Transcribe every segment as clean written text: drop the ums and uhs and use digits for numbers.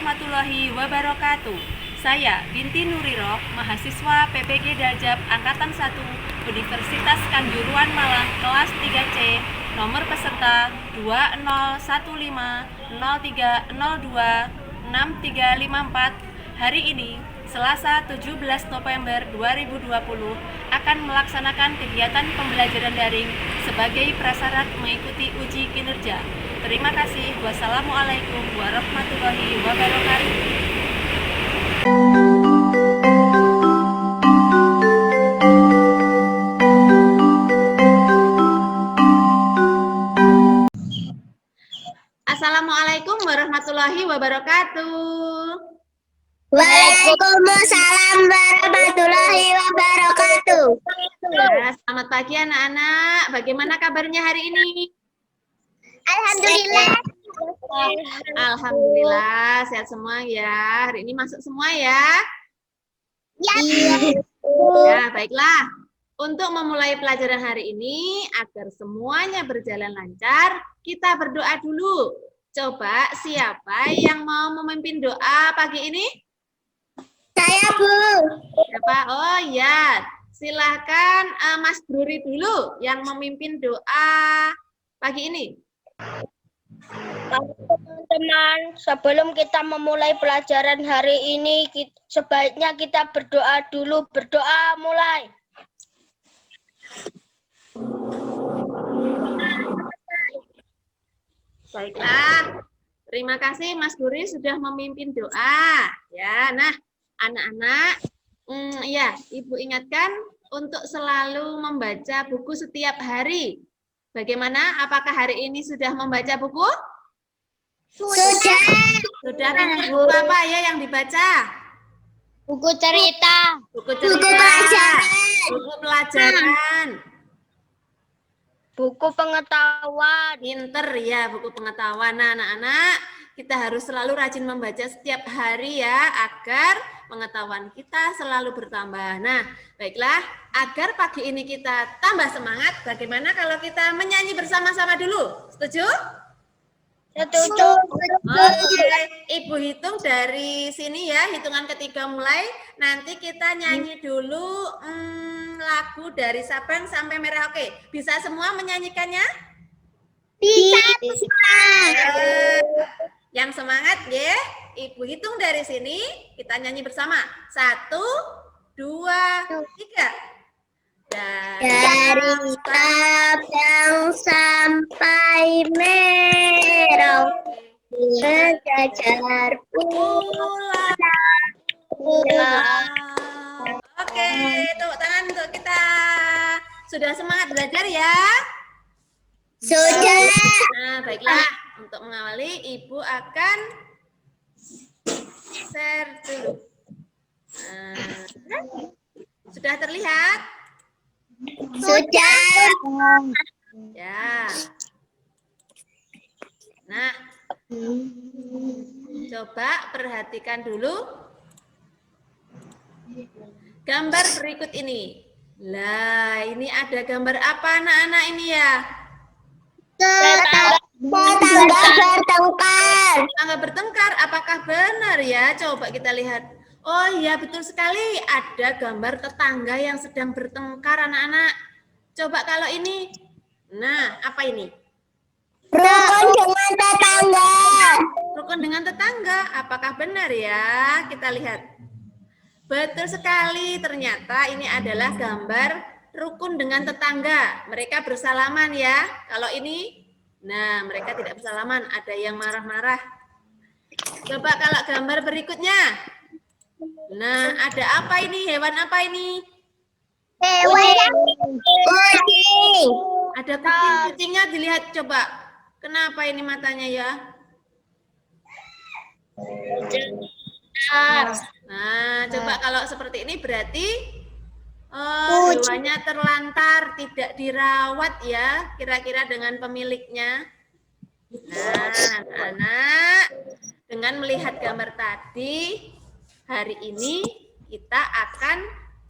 warahmatullahi wabarakatuh. Saya Binti Nuriroh, mahasiswa PPG Dajab Angkatan 1 Universitas Kanjuruhan Malang, kelas 3C, nomor peserta 201503026354. Hari ini, Selasa 17 November 2020, akan melaksanakan kegiatan pembelajaran daring sebagai prasyarat mengikuti uji kinerja. Terima kasih. Wassalamualaikum warahmatullahi wabarakatuh. Assalamualaikum warahmatullahi wabarakatuh. Waalaikumsalam warahmatullahi wabarakatuh. Ya, selamat pagi anak-anak. Bagaimana kabarnya hari ini? Alhamdulillah. Alhamdulillah, sehat semua ya. Hari ini masuk semua ya. Ya. Ya, baiklah. Untuk memulai pelajaran hari ini, agar semuanya berjalan lancar, kita berdoa dulu. Coba siapa yang mau memimpin doa pagi ini? Saya, Bu. Siapa? Oh ya, silakan Mas Bruri dulu yang memimpin doa pagi ini. Teman-teman, sebelum kita memulai pelajaran hari ini, sebaiknya kita berdoa dulu. Berdoa mulai. Baiklah, terima kasih Mas Bruri sudah memimpin doa. Ya, nah anak-anak, ya Ibu ingatkan untuk selalu membaca buku setiap hari. Bagaimana? Apakah hari ini sudah membaca buku? Sudah. Sudah. Buku apa ya yang dibaca? Buku cerita. Buku cerita. Buku pelajaran. Buku pengetahuan. Pinter ya, buku pengetahuan. Nah, anak-anak, kita harus selalu rajin membaca setiap hari ya, agar pengetahuan kita selalu bertambah. Nah, baiklah, agar pagi ini kita tambah semangat, bagaimana kalau kita menyanyi bersama-sama dulu? Setuju? Setuju. Oke, Ibu hitung dari sini ya, hitungan ketiga mulai. Nanti kita nyanyi dulu lagu dari Sabang sampai Merauke. Bisa semua menyanyikannya? Bisa. Yang semangat ya, Ibu hitung dari sini, kita nyanyi bersama. 1, 2, 3. Dari Sabang sampai Merauke, sejajar pulang. Oke, tepuk tangan untuk kita. Sudah semangat belajar ya? Sudah. Nah, baiklah. Untuk mengawali, Ibu akan share dulu. Sudah terlihat? Sudah. Ya. Nah, coba perhatikan dulu gambar berikut ini. Lah, ini ada gambar apa anak-anak ini ya? Tetangga bertengkar. Tetangga bertengkar, apakah benar ya? Coba kita lihat. Oh iya, betul sekali. Ada gambar tetangga yang sedang bertengkar anak-anak. Coba kalau ini. Nah, apa ini? Rukun dengan tetangga. Rukun dengan tetangga, apakah benar ya? Kita lihat. Betul sekali, ternyata ini adalah gambar rukun dengan tetangga. Mereka bersalaman ya. Kalau ini, nah mereka tidak bersalaman, ada yang marah-marah. Coba kalau gambar berikutnya. Nah, ada apa ini? Hewan apa ini? Hewan kucing. Ada kucing, kucingnya dilihat coba. Kenapa ini matanya ya? Nah, coba kalau seperti ini berarti hewannya terlantar, tidak dirawat ya, kira-kira dengan pemiliknya. Nah, anak-anak, dengan melihat gambar tadi, hari ini kita akan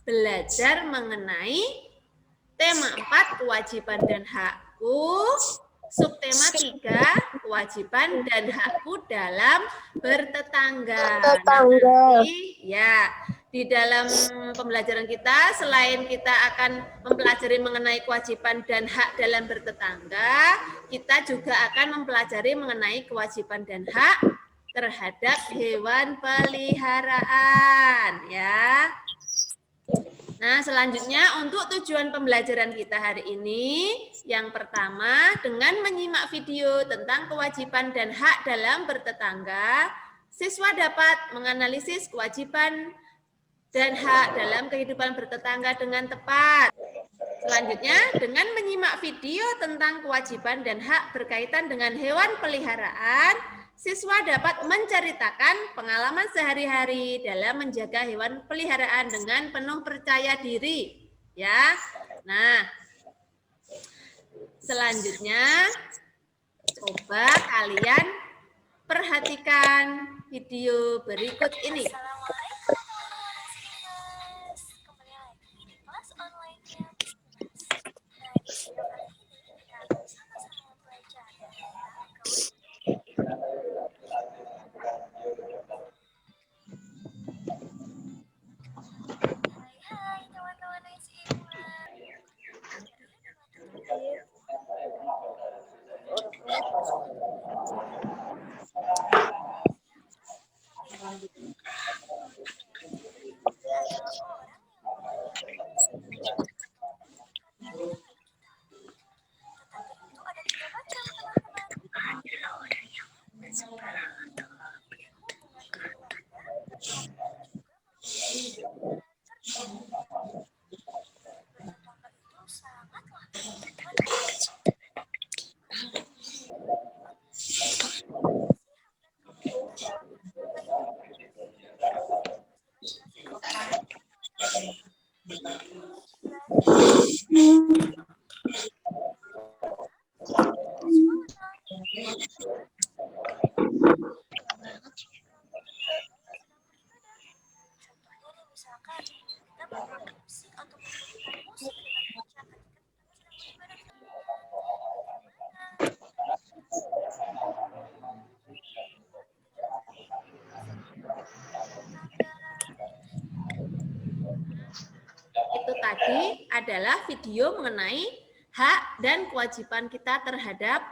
belajar mengenai tema 4, kewajiban dan hakku, Subtema 3, kewajiban dan hakku dalam bertetangga. Tetangga. Di dalam pembelajaran kita, selain kita akan mempelajari mengenai kewajiban dan hak dalam bertetangga, kita juga akan mempelajari mengenai kewajiban dan hak terhadap hewan peliharaan, ya. Nah, selanjutnya untuk tujuan pembelajaran kita hari ini, yang pertama dengan menyimak video tentang kewajiban dan hak dalam bertetangga, siswa dapat menganalisis kewajiban dan hak dalam kehidupan bertetangga dengan tepat. Selanjutnya, dengan menyimak video tentang kewajiban dan hak berkaitan dengan hewan peliharaan, siswa dapat menceritakan pengalaman sehari-hari dalam menjaga hewan peliharaan dengan penuh percaya diri. Ya, nah, selanjutnya coba kalian perhatikan video berikut ini. Itu tadi adalah video mengenai hak dan kewajiban kita terhadap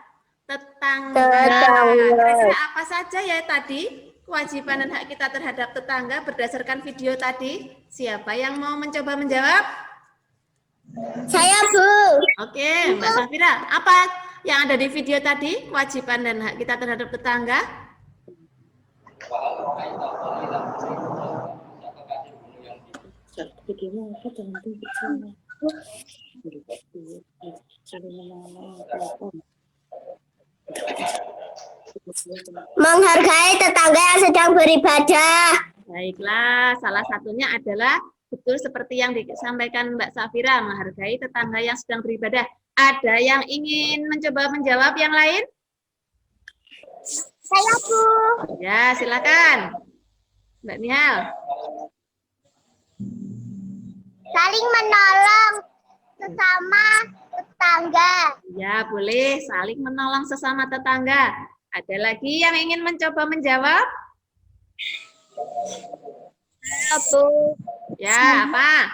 tetangga. Kira-kira apa saja ya tadi kewajiban dan hak kita terhadap tetangga berdasarkan video tadi? Siapa yang mau mencoba menjawab? Saya, Bu. Oke, Mbak Safira, apa yang ada di video tadi? Kewajiban dan hak kita terhadap tetangga? Menghargai tetangga yang sedang beribadah. Baiklah, salah satunya adalah betul seperti yang disampaikan Mbak Safira, menghargai tetangga yang sedang beribadah. Ada yang ingin mencoba menjawab yang lain? Saya, Bu. Ya, silakan. Mbak Nihal. Saling menolong sesama tetangga. Ya, boleh saling menolong sesama tetangga. Ada lagi yang ingin mencoba menjawab? Ya, Bu. Ya, apa?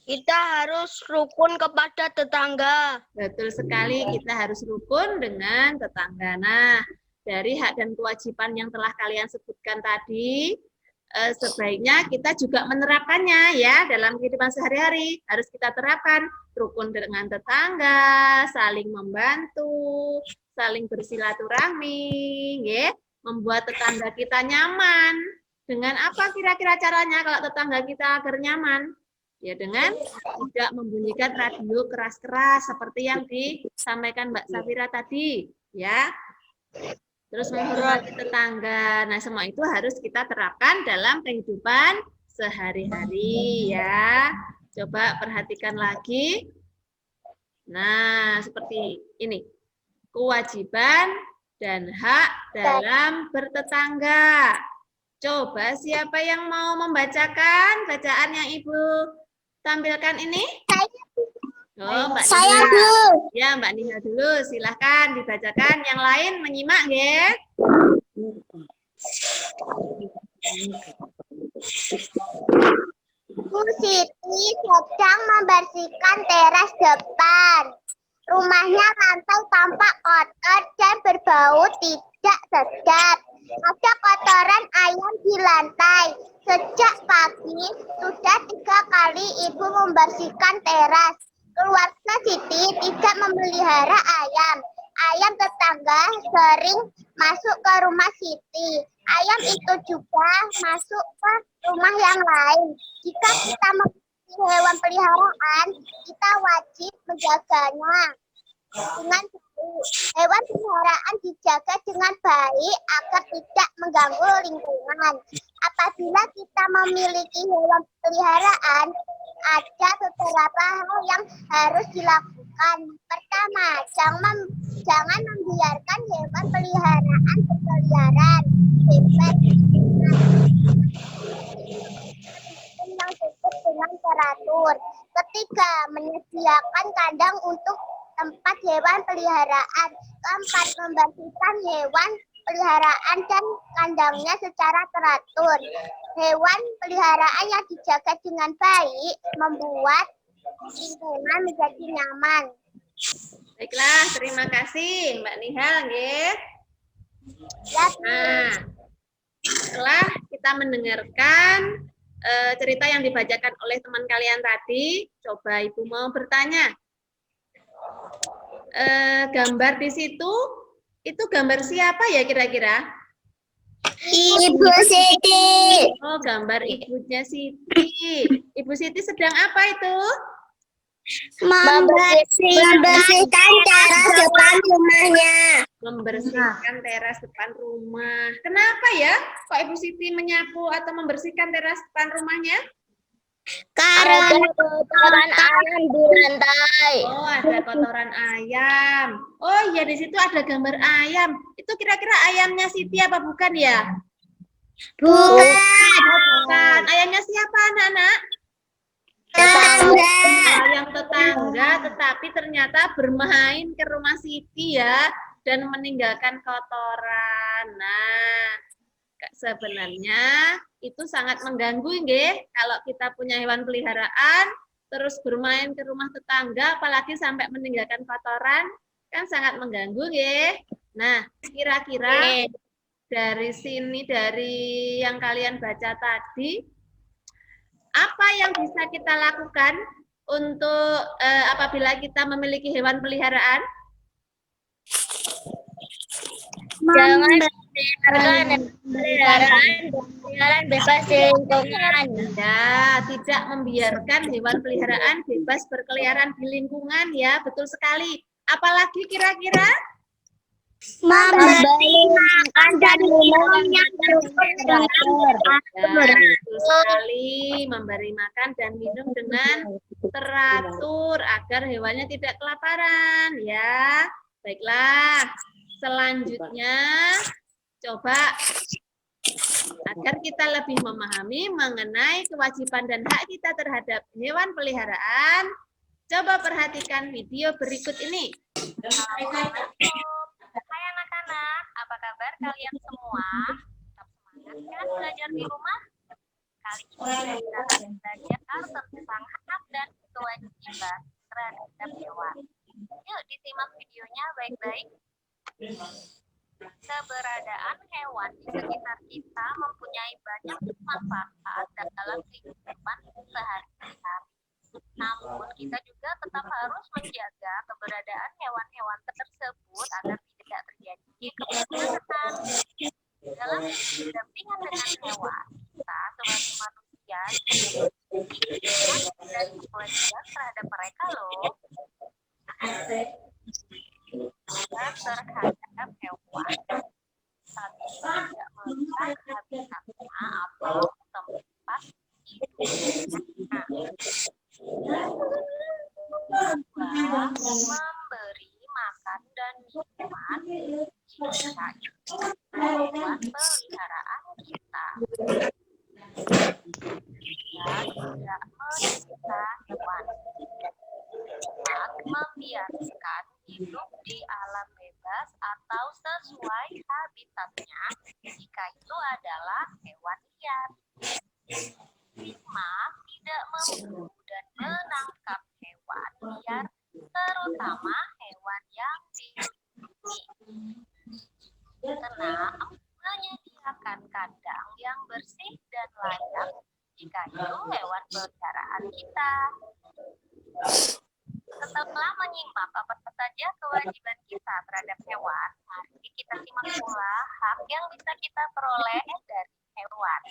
Kita harus rukun kepada tetangga. Betul sekali, kita harus rukun dengan tetangga. Nah, dari hak dan kewajiban yang telah kalian sebutkan tadi, sebaiknya kita juga menerapkannya ya dalam kehidupan sehari-hari. Harus kita terapkan rukun dengan tetangga, saling membantu, saling bersilaturahmi, ya, membuat tetangga kita nyaman. Dengan apa kira-kira caranya kalau tetangga kita agar nyaman? Ya dengan tidak membunyikan radio keras-keras seperti yang disampaikan Mbak Safira tadi, ya. Terus menghormati tetangga. Nah, semua itu harus kita terapkan dalam kehidupan sehari-hari, ya. Coba perhatikan lagi. Nah, seperti ini. Kewajiban dan hak dalam bertetangga. Coba siapa yang mau membacakan bacaan yang Ibu tampilkan ini? Oh, Mbak Saya Nina. dulu. Ya, Mbak Nina dulu. Silahkan dibacakan. Yang lain menyimak, ya. Bu Siti sedang membersihkan teras depan. Rumahnya lantai tampak kotor dan berbau tidak sedap. Ada kotoran ayam di lantai. Sejak pagi sudah 3 kali ibu membersihkan teras. Keluarga Siti tidak memelihara ayam. Ayam tetangga sering masuk ke rumah Siti. Ayam itu juga masuk ke rumah yang lain. Jika kita memiliki hewan peliharaan, kita wajib menjaganya dengan baik. Hewan peliharaan dijaga dengan baik agar tidak mengganggu lingkungan. Apabila kita memiliki hewan peliharaan, ada beberapa hal yang harus dilakukan. Pertama, jangan membiarkan hewan peliharaan berkeliaran bebas yang cukup dengan teratur. Ketiga, menyediakan kandang untuk tempat hewan peliharaan. Keempat, membersihkan hewan peliharaan dan kandangnya secara teratur. Hewan peliharaan yang dijaga dengan baik membuat lingkungan menjadi nyaman. Baiklah, terima kasih Mbak Nihal, nggih. Nah, setelah kita mendengarkan cerita yang dibacakan oleh teman kalian tadi, coba Ibu mau bertanya. Gambar di situ, itu gambar siapa ya kira-kira? Ibu Siti. Oh, gambar ibunya Siti. Ibu Siti sedang apa itu? Membersihkan teras depan rumahnya. Membersihkan teras depan rumah. Kenapa ya? Kok Ibu Siti menyapu atau membersihkan teras depan rumahnya? Karena kotoran ayam di lantai. Oh, ada kotoran ayam. Oh iya, di situ ada gambar ayam. Itu kira-kira ayamnya Siti apa bukan ya? Bukan. Ayamnya siapa, anak-anak? Ayam tetangga, tetapi ternyata bermain ke rumah Siti ya, dan meninggalkan kotoran. Nah, sebenarnya itu sangat mengganggu, nggih. Kalau kita punya hewan peliharaan, terus bermain ke rumah tetangga, apalagi sampai meninggalkan kotoran, kan sangat mengganggu, nggih. Nah, kira-kira dari sini, dari yang kalian baca tadi, apa yang bisa kita lakukan untuk apabila kita memiliki hewan peliharaan? Jangan membiarkan peliharaan bebas di lingkungan. Ya, tidak membiarkan hewan peliharaan bebas berkeliaran di lingkungan ya, betul sekali. Apalagi kira-kira? Memberi makan dan minum yang cukup dengan teratur. Betul sekali, memberi makan dan minum dengan teratur agar hewannya tidak kelaparan ya. Baiklah, selanjutnya coba agar kita lebih memahami mengenai kewajiban dan hak kita terhadap hewan peliharaan, coba perhatikan video berikut ini. Hai anak-anak, apa kabar kalian semua? Tetap semangat kan belajar di rumah? Kali ini kita akan belajar tentang hak dan kewajiban terhadap hewan. Yuk disimak videonya baik-baik. Keberadaan hewan di sekitar kita mempunyai banyak manfaat dalam kehidupan sehari-hari. Namun kita juga tetap harus menjaga keberadaan hewan-hewan tersebut agar tidak terjadi kerusakan. Dalam berdampingan dengan hewan, kita sebagai manusia memiliki hak dan kewajiban terhadap mereka loh. Terhadap hewan, satu tidak merusak habitatnya atau tempat hidupnya. Memberi makan dan minuman jika itu hewan peliharaan kita. Kita tidak menyiksa hewan. itu adalah hewan liar. Sima tidak memburu dan menangkap hewan liar, terutama hewan yang dilindungi. Keenam, menyediakan kandang yang bersih dan layak jika itu hewan peliharaan kita. Setelah menyimak apa saja kewajiban kita terhadap hewan, mari kita simak pula hak yang bisa kita peroleh dari hewan.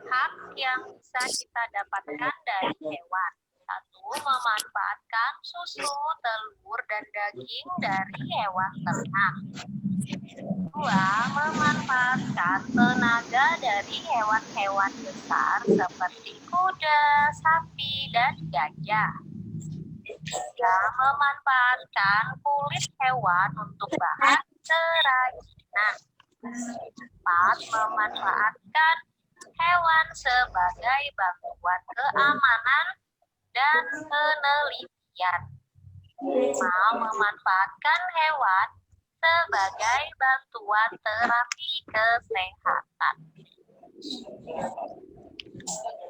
Hak yang bisa kita dapatkan dari hewan. 1. Memanfaatkan susu, telur, dan daging dari hewan ternak. 2. Memanfaatkan tenaga dari hewan-hewan besar seperti kuda, sapi, dan gajah. 3. Memanfaatkan kulit hewan untuk bahan kerajinan. 4. Memanfaatkan hewan sebagai bantuan keamanan dan penelitian. 5. Memanfaatkan hewan sebagai bantuan terapi kesehatan.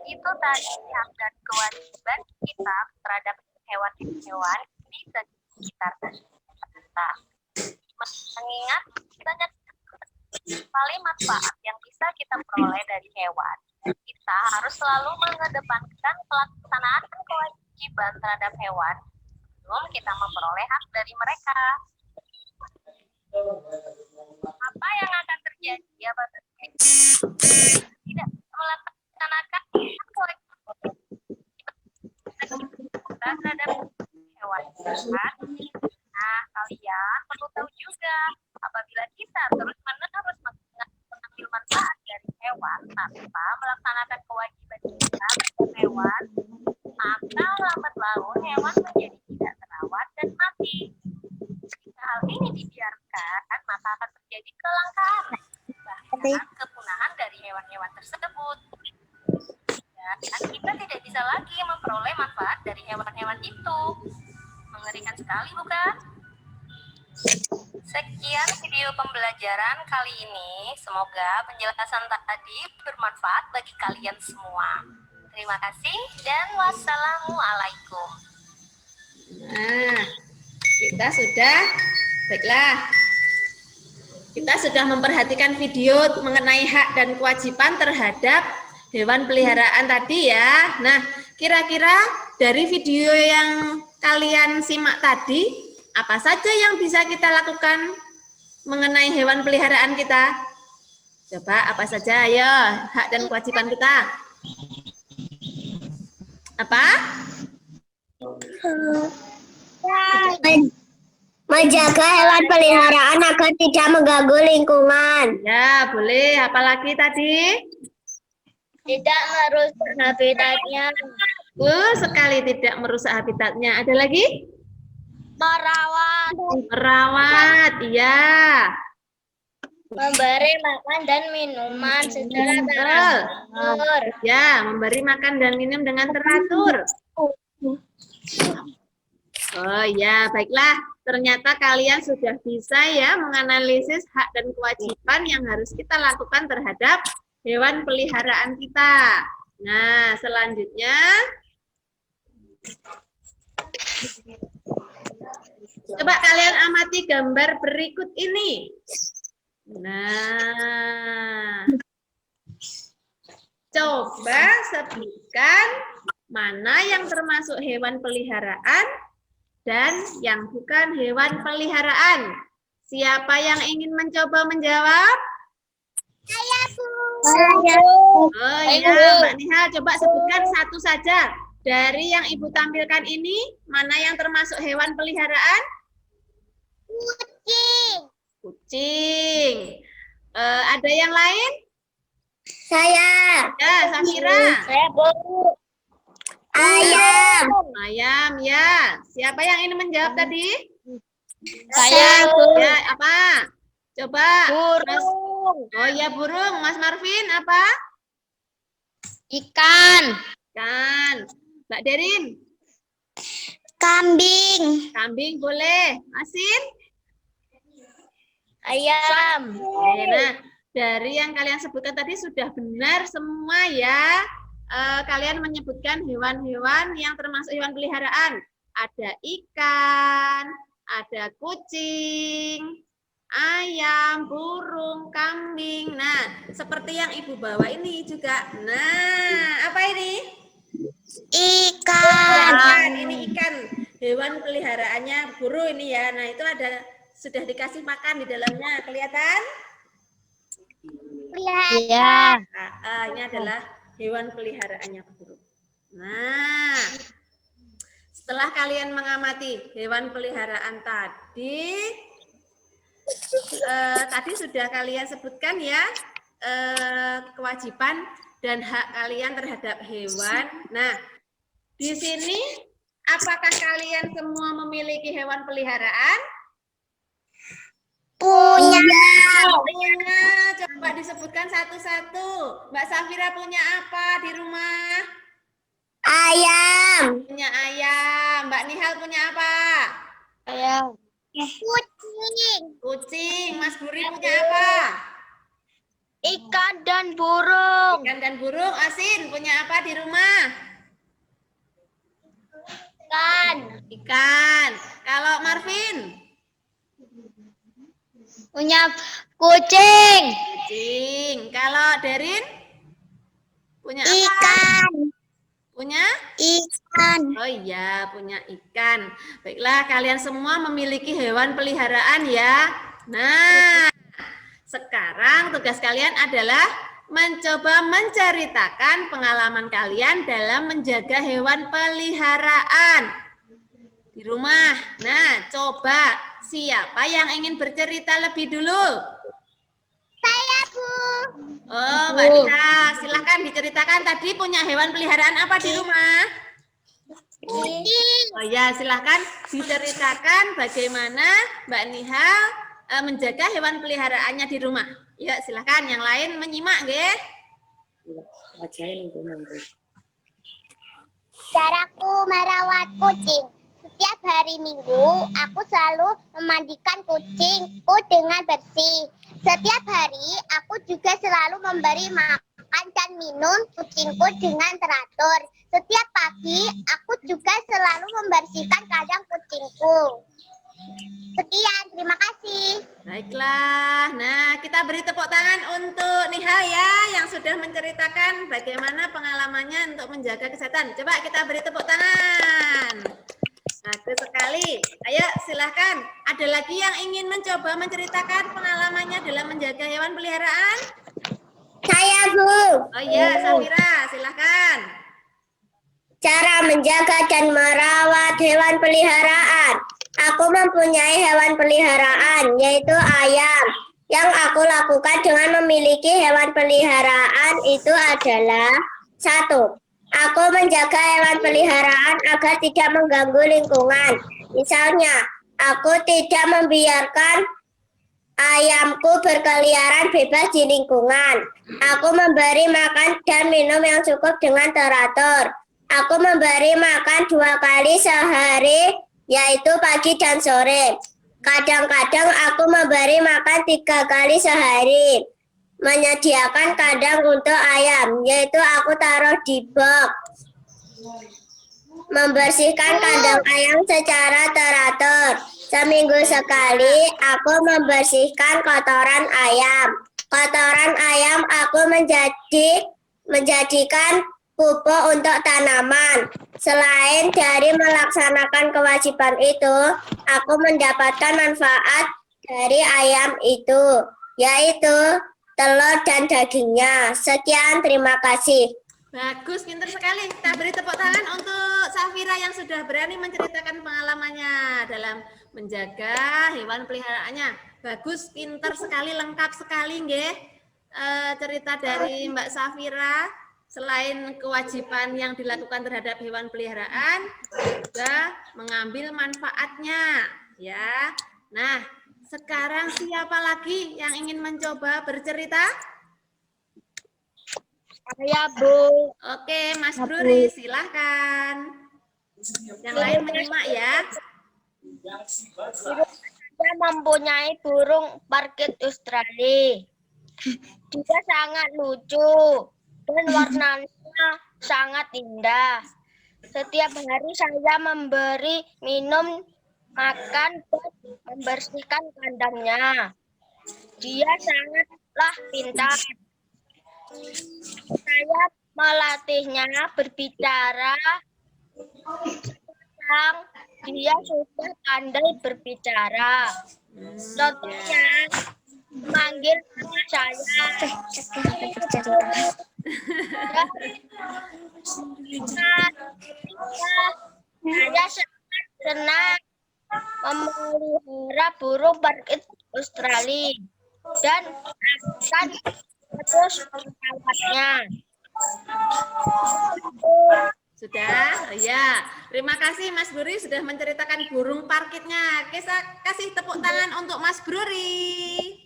Itu tadi hak dan kewajiban kita terhadap hewan-hewan di sekitar kita. Mengingat banyak sekali manfaat yang bisa kita peroleh dari hewan, kita harus selalu mengedepankan pelaksanaan kewajiban terhadap hewan sebelum kita memperoleh hak dari mereka. Apa yang akan terjadi apabila tidak melaksanakan kewajiban kita terhadap hewan? Nah, kalian perlu tahu juga, apabila kita terus-menerus mengambil manfaat dari hewan tanpa melaksanakan kewajiban kita terhadap hewan, maka lambat laun hewan menjadi tidak terawat dan mati. Jika hal ini dibiarkan, maka akan terjadi kelangkaan, bahkan kepunahan dari hewan-hewan tersebut. Dan kita tidak bisa lagi memperoleh manfaat dari hewan-hewan itu. Mengerikan sekali, bukan? Sekian video pembelajaran kali ini. Semoga penjelasan tadi bermanfaat bagi kalian semua. Terima kasih dan wassalamualaikum. Nah, kita sudah memperhatikan video mengenai hak dan kewajiban terhadap hewan peliharaan tadi ya. Nah, kira-kira dari video yang kalian simak tadi, apa saja yang bisa kita lakukan mengenai hewan peliharaan kita? Coba apa saja, ayo, hak dan kewajiban kita. Apa? Menjaga hewan peliharaan agar tidak mengganggu lingkungan. Ya, boleh. Apalagi tadi? Tidak merusak habitatnya. Sekali tidak merusak habitatnya. Ada lagi? Merawat. Merawat, iya. Memberi makan dan minuman secara teratur. Ya, memberi makan dan minum dengan teratur. Oh ya, baiklah. Ternyata kalian sudah bisa ya menganalisis hak dan kewajiban yang harus kita lakukan terhadap hewan peliharaan kita. Nah, selanjutnya coba kalian amati gambar berikut ini. Nah, coba sebutkan mana yang termasuk hewan peliharaan dan yang bukan hewan peliharaan. Siapa yang ingin mencoba menjawab? Saya, Bu. Oh iya, Mbak Nihal, coba sebutkan satu saja. Dari yang Ibu tampilkan ini, mana yang termasuk hewan peliharaan? Kucing. Kucing. Ada yang lain? Saya. Ya, Safira. Saya, Bu. Ayam. Ayam, ya. Siapa yang ingin menjawab tadi? Saya, Bu. Ya, apa? Coba. Burung. Oh ya, burung. Mas Marvin, apa? Ikan. Ikan. Mbak Derin? Kambing. Kambing boleh. Asin? Ayam. Oke, nah, dari yang kalian sebutkan tadi sudah benar semua ya. Kalian menyebutkan hewan-hewan yang termasuk hewan peliharaan. Ada ikan, ada kucing, ayam, burung, kambing. Nah, seperti yang Ibu bawa ini juga. Nah, apa ini? Ikan. Ini ikan. Hewan peliharaannya burung ini ya. Nah, itu ada sudah dikasih makan di dalamnya. Kelihatan? Iya. Ini adalah hewan peliharaannya burung. Nah, setelah kalian mengamati hewan peliharaan tadi, tadi sudah kalian sebutkan ya kewajiban dan hak kalian terhadap hewan. Nah, di sini apakah kalian semua memiliki hewan peliharaan? Punya. Punya. Coba disebutkan satu-satu. Mbak Safira punya apa di rumah? Ayam. Punya ayam. Mbak Nihal punya apa? Ayam. Kucing. Kucing. Mas Buri punya apa? Ikan dan burung. Ikan dan burung. Asin punya apa di rumah? Ikan. Ikan. Kalau Marvin? Punya kucing. Kucing. Kalau Derin? Punya apa? Ikan. Punya? Ikan. Oh iya, punya ikan. Baiklah, kalian semua memiliki hewan peliharaan ya. Nah, sekarang tugas kalian adalah mencoba menceritakan pengalaman kalian dalam menjaga hewan peliharaan di rumah. Nah, coba siapa yang ingin bercerita lebih dulu? Saya, Bu. Oh, Mbak Nina, silahkan diceritakan tadi punya hewan peliharaan apa di rumah? Kucing. Oh ya, silahkan diceritakan bagaimana Mbak Nihal menjaga hewan peliharaannya di rumah. Ya, silahkan yang lain menyimak, nggih. Caraku merawat kucing. Setiap hari Minggu, aku selalu memandikan kucingku dengan bersih. Setiap hari, aku juga selalu memberi makan dan minum kucingku dengan teratur. Setiap pagi, aku juga selalu membersihkan kandang kucingku. Sekian, terima kasih. Baiklah. Nah, kita beri tepuk tangan untuk Nihal ya yang sudah menceritakan bagaimana pengalamannya untuk menjaga kesehatan. Coba kita beri tepuk tangan. Bagus sekali. Ayo silahkan. Ada lagi yang ingin mencoba menceritakan pengalamannya dalam menjaga hewan peliharaan? Saya, Bu. Oh iya, Safira, silahkan. Cara menjaga dan merawat hewan peliharaan. Aku mempunyai hewan peliharaan, yaitu ayam. Yang aku lakukan dengan memiliki hewan peliharaan itu adalah 1. Aku menjaga hewan peliharaan agar tidak mengganggu lingkungan. Misalnya, aku tidak membiarkan ayamku berkeliaran bebas di lingkungan. Aku memberi makan dan minum yang cukup dengan teratur. Aku memberi makan 2 kali sehari, yaitu pagi dan sore. Kadang-kadang aku memberi makan 3 kali sehari. Menyediakan kandang untuk ayam, yaitu aku taruh di box. Membersihkan kandang ayam secara teratur. Seminggu sekali aku membersihkan kotoran ayam. Kotoran ayam aku menjadikan pupuk untuk tanaman. Selain dari melaksanakan kewajiban itu, aku mendapatkan manfaat dari ayam itu, yaitu telur dan dagingnya. Sekian, terima kasih. Bagus, pinter sekali. Kita beri tepuk tangan untuk Safira yang sudah berani menceritakan pengalamannya dalam menjaga hewan peliharaannya. Bagus, pinter sekali, lengkap sekali, nggih. Cerita dari Mbak Safira. Selain kewajiban yang dilakukan terhadap hewan peliharaan, juga mengambil manfaatnya, ya. Nah, sekarang siapa lagi yang ingin mencoba bercerita? Saya, Bu. Oke, Mas Bruri, silahkan. Yang lain menyimak ya. Saya mempunyai burung parkit Australia. Dia sangat lucu dan warnanya sangat indah. Setiap hari saya memberi minum, makan, dan membersihkan kandangnya. Dia sangatlah pintar. Saya melatihnya berbicara. Sekarang dia sudah pandai berbicara. Contohnya, memanggil nama saya. Saya sangat senang memelihara burung parkit Australia dan akan terus merawatnya. Sudah? Ya. Terima kasih Mas Bruri sudah menceritakan burung parkitnya. Kita kasih tepuk tangan untuk Mas Bruri.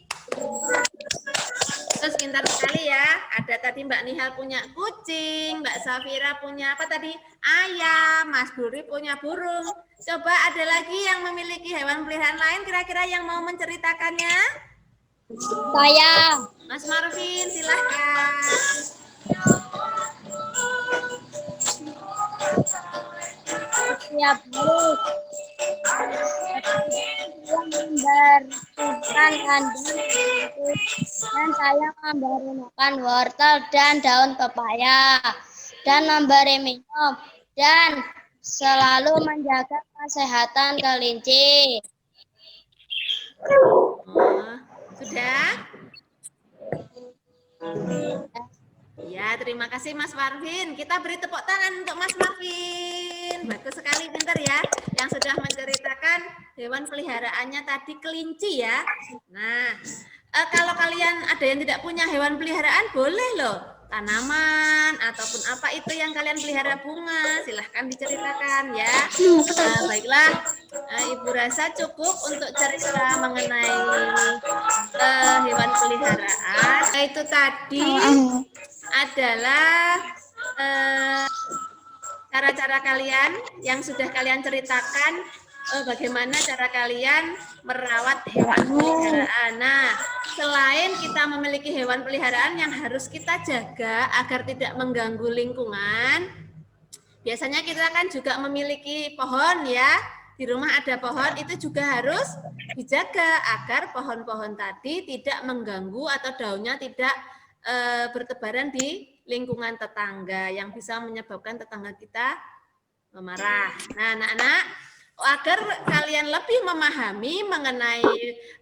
Terus pintar sekali ya. Ada tadi Mbak Nihal punya kucing, Mbak Safira punya apa tadi? Ayam, Mas Bruri punya burung. Coba ada lagi yang memiliki hewan peliharaan lain kira-kira yang mau menceritakannya? Saya. Mas Marvin, silahkan. Setiap hari saya membersihkan kandang dan saya memberi makan wortel dan daun pepaya dan memberi minum dan selalu menjaga kesehatan kelinci. Oh, sudah? Ya, terima kasih Mas Marvin. Kita beri tepuk tangan untuk Mas Marvin. Bagus sekali, pintar ya. Yang sudah menceritakan hewan peliharaannya tadi kelinci ya. Nah, kalau kalian ada yang tidak punya hewan peliharaan, boleh loh. Tanaman ataupun apa itu yang kalian pelihara, bunga, silahkan diceritakan ya. Baiklah, Ibu rasa cukup untuk cerita mengenai hewan peliharaan. Itu tadi adalah cara-cara kalian yang sudah kalian ceritakan, bagaimana cara kalian merawat hewan peliharaan. Nah, selain kita memiliki hewan peliharaan yang harus kita jaga agar tidak mengganggu lingkungan, biasanya kita kan juga memiliki pohon ya. Di rumah ada pohon, itu juga harus dijaga agar pohon-pohon tadi tidak mengganggu atau daunnya tidak bertebaran di lingkungan tetangga yang bisa menyebabkan tetangga kita marah. Nah, anak-anak, agar kalian lebih memahami mengenai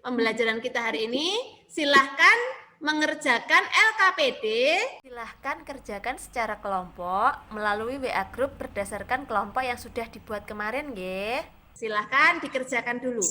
pembelajaran kita hari ini, silahkan mengerjakan LKPD. Silahkan kerjakan secara kelompok melalui WA Group berdasarkan kelompok yang sudah dibuat kemarin, nggih. Silahkan dikerjakan dulu.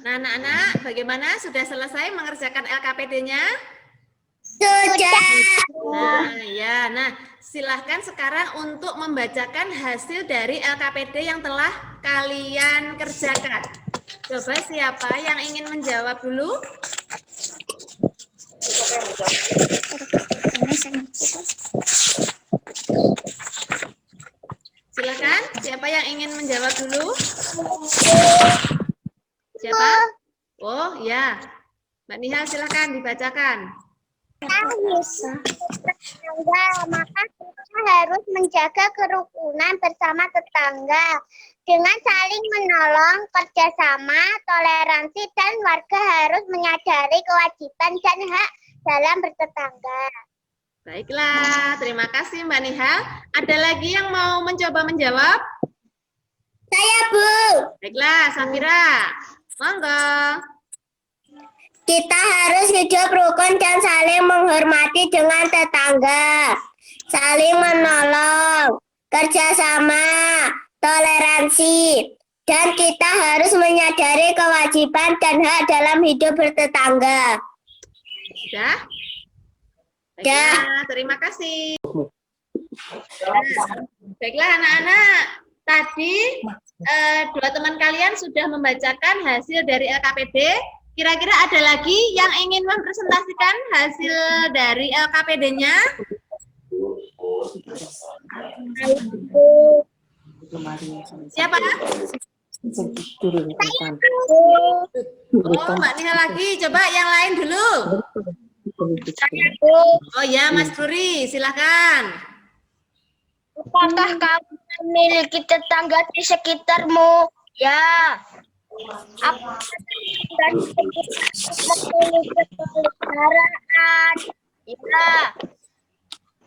Nah, anak-anak, bagaimana? Sudah selesai mengerjakan LKPD-nya? Sudah. Nah, ya. Nah, silahkan sekarang untuk membacakan hasil dari LKPD yang telah kalian kerjakan. Coba siapa yang ingin menjawab dulu? Silakan, siapa yang ingin menjawab dulu? Siapa? Oh, ya. Mbak Nihal, silakan dibacakan. tetangga, maka kita harus menjaga kerukunan bersama tetangga dengan saling menolong, kerjasama, toleransi, dan warga harus menyadari kewajiban dan hak dalam bertetangga. Baiklah, terima kasih Mbak Nihal. Ada lagi yang mau mencoba menjawab? Saya, Bu. Baiklah, Safira. Monggo. Kita harus hidup rukun dan saling menghormati dengan tetangga, saling menolong, kerjasama, toleransi, dan kita harus menyadari kewajiban dan hak dalam hidup bertetangga. Sudah? Baiklah, terima kasih. Baiklah anak-anak, tadi dua teman kalian sudah membacakan hasil dari LKPD. Kira-kira ada lagi yang ingin mempresentasikan hasil dari LKPD-nya? Siapa? Oh, Mbak Nihal lagi. Coba yang lain dulu. Oh ya, Mas Ruri, silakan. Apakah kamu memiliki tetangga di sekitarmu? Ya. Apakah kamu memiliki peliharaan? Ya.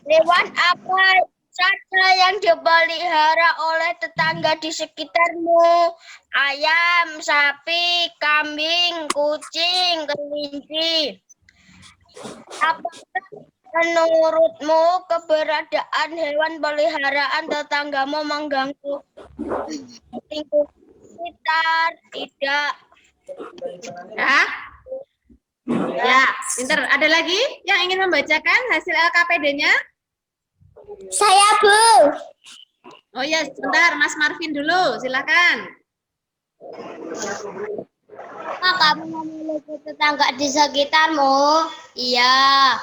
Hewan apa saja yang dipelihara oleh tetangga di sekitarmu? Ayam, sapi, kambing, kucing, kelinci. Apakah menurutmu keberadaan hewan peliharaan tetanggamu mengganggu lingkungan sekitar? Tidak. Ya. Ya, pinter. Ada lagi yang ingin membacakan hasil LKPD-nya? Saya, Bu. Oh ya, sebentar, Mas Marvin dulu, silakan. Kamu memiliki tetangga di sekitarmu? Iya.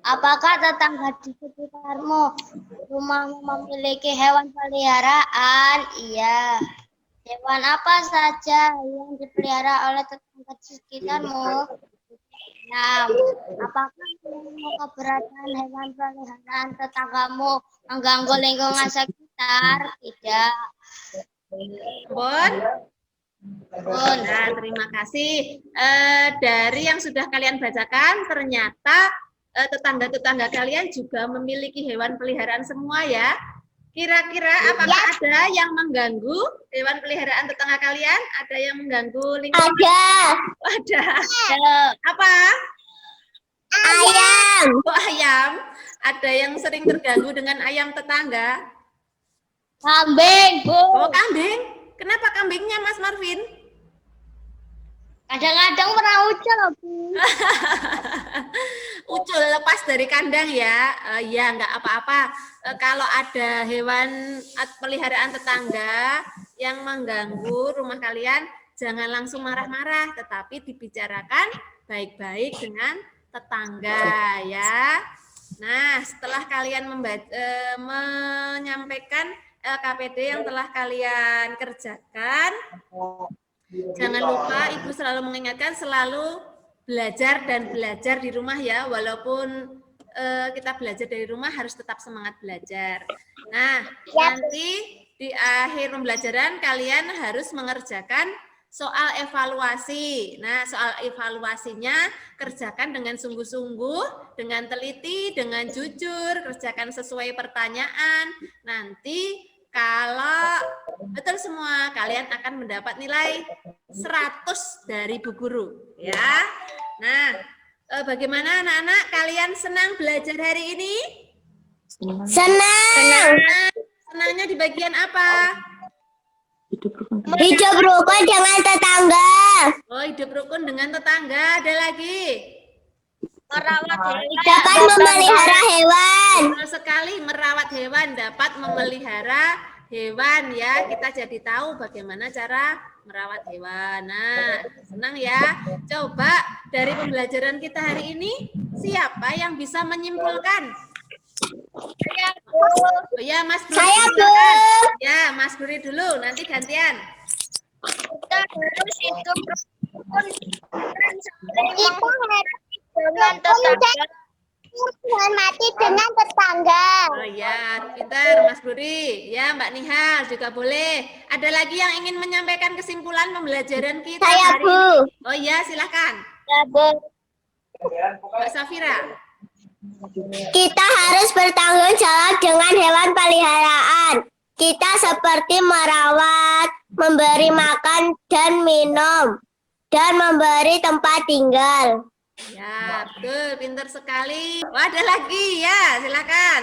Apakah tetangga di sekitarmu rumahmu memiliki hewan peliharaan? Iya. Hewan apa saja yang dipelihara oleh tetangga di sekitarmu? Nah, apakah keberadaan hewan peliharaan tetanggamu mengganggu lingkungan sekitar? Tidak. Bon? Nah, terima kasih. Dari yang sudah kalian bacakan, ternyata tetangga-tetangga kalian juga memiliki hewan peliharaan semua ya. Kira-kira apakah ada yang mengganggu hewan peliharaan tetangga kalian? Ada yang mengganggu lingkungan? Ada. Ada. Apa? Ayam. Oh, ayam. Ada yang sering terganggu dengan ayam tetangga? Kambing, Bu. Oh, kambing. Kenapa kambingnya, Mas Marvin? Kadang-kadang pernah ucul, Bu. Ucul lepas dari kandang ya. Ya, nggak apa-apa. Kalau ada hewan peliharaan tetangga yang mengganggu rumah kalian, jangan langsung marah-marah, tetapi dibicarakan baik-baik dengan tetangga ya. Nah, setelah kalian menyampaikan LKPD yang telah kalian kerjakan, jangan lupa Ibu selalu mengingatkan selalu belajar dan belajar di rumah ya, walaupun kita belajar dari rumah harus tetap semangat belajar. Nah, nanti di akhir pembelajaran kalian harus mengerjakan soal evaluasi. Nah, soal evaluasinya kerjakan dengan sungguh-sungguh, dengan teliti, dengan jujur, kerjakan sesuai pertanyaan. Nanti kalau betul semua, kalian akan mendapat nilai 100 dari Bu Guru ya. Nah, bagaimana anak-anak? Kalian senang belajar hari ini? Senang. Senangnya di bagian apa? Hidup rukun dengan tetangga. Oh, hidup rukun dengan tetangga. Ada lagi? Dapat memelihara hewan. Betul sekali, merawat hewan, dapat memelihara hewan ya. Kita jadi tahu bagaimana cara merawat hewan. Nah, senang ya. Coba dari pembelajaran kita hari ini, siapa yang bisa menyimpulkan? Oh ya, Mas Buri. Saya, Bu. Ya, Mas Buri dulu, nanti gantian. Kita harus hidup rukun dengan tetangga menghormati dengan tetangga. Oh ya, pintar Mas Budi. Ya, Mbak Nihal juga boleh. Ada lagi yang ingin menyampaikan kesimpulan pembelajaran kita Saya, hari Bu. ini? Oh ya, silahkan. Ya, Bu. Mbak Safira. Kita harus bertanggung jawab dengan hewan peliharaan. Kita seperti merawat, memberi makan dan minum, dan memberi tempat tinggal. Ya, betul. Pintar sekali. Oh, ada lagi. Ya, silakan.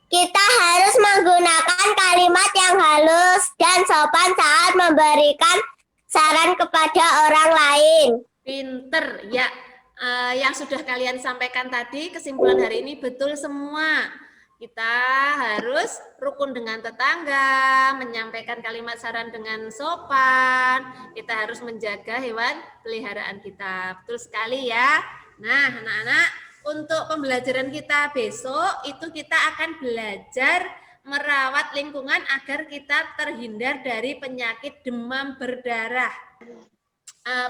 Kita harus menggunakan kalimat yang halus dan sopan saat memberikan saran kepada orang lain. Pinter. Ya, yang sudah kalian sampaikan tadi, kesimpulan hari ini betul semua. Kita harus rukun dengan tetangga, menyampaikan kalimat saran dengan sopan. Kita harus menjaga hewan peliharaan kita. Betul sekali ya. Nah, anak-anak, untuk pembelajaran kita besok itu kita akan belajar merawat lingkungan agar kita terhindar dari penyakit demam berdarah.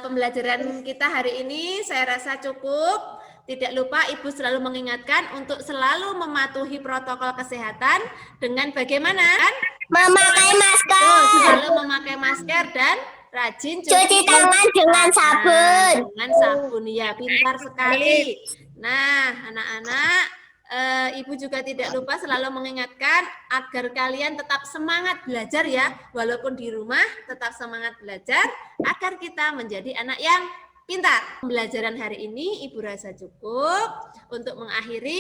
Pembelajaran kita hari ini saya rasa cukup. Tidak lupa Ibu selalu mengingatkan untuk selalu mematuhi protokol kesehatan dengan bagaimana? Memakai masker. Selalu memakai masker dan rajin Cuci tangan dengan sabun. Dengan sabun, ya, pintar sekali. Nah, anak-anak, Ibu juga tidak lupa selalu mengingatkan agar kalian tetap semangat belajar ya, walaupun di rumah tetap semangat belajar agar kita menjadi anak yang pintar. Pembelajaran hari ini Ibu rasa cukup. Untuk mengakhiri,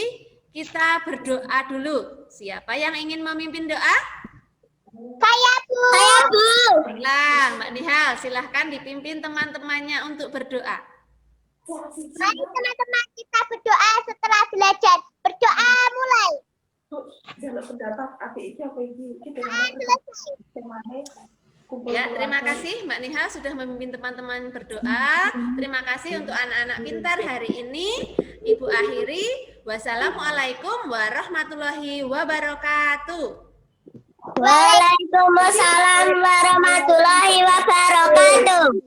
kita berdoa dulu. Siapa yang ingin memimpin doa? Saya, Bu. Saya, Bu. Baiklah, Mbak Nihal, silahkan dipimpin teman-temannya untuk berdoa. Mari teman-teman kita berdoa setelah belajar. Berdoa mulai. Ya, terima kasih Mbak Nihal sudah memimpin teman-teman berdoa. Terima kasih untuk anak-anak pintar hari ini. Ibu akhiri. Wassalamualaikum warahmatullahi wabarakatuh. Waalaikumsalam warahmatullahi wabarakatuh.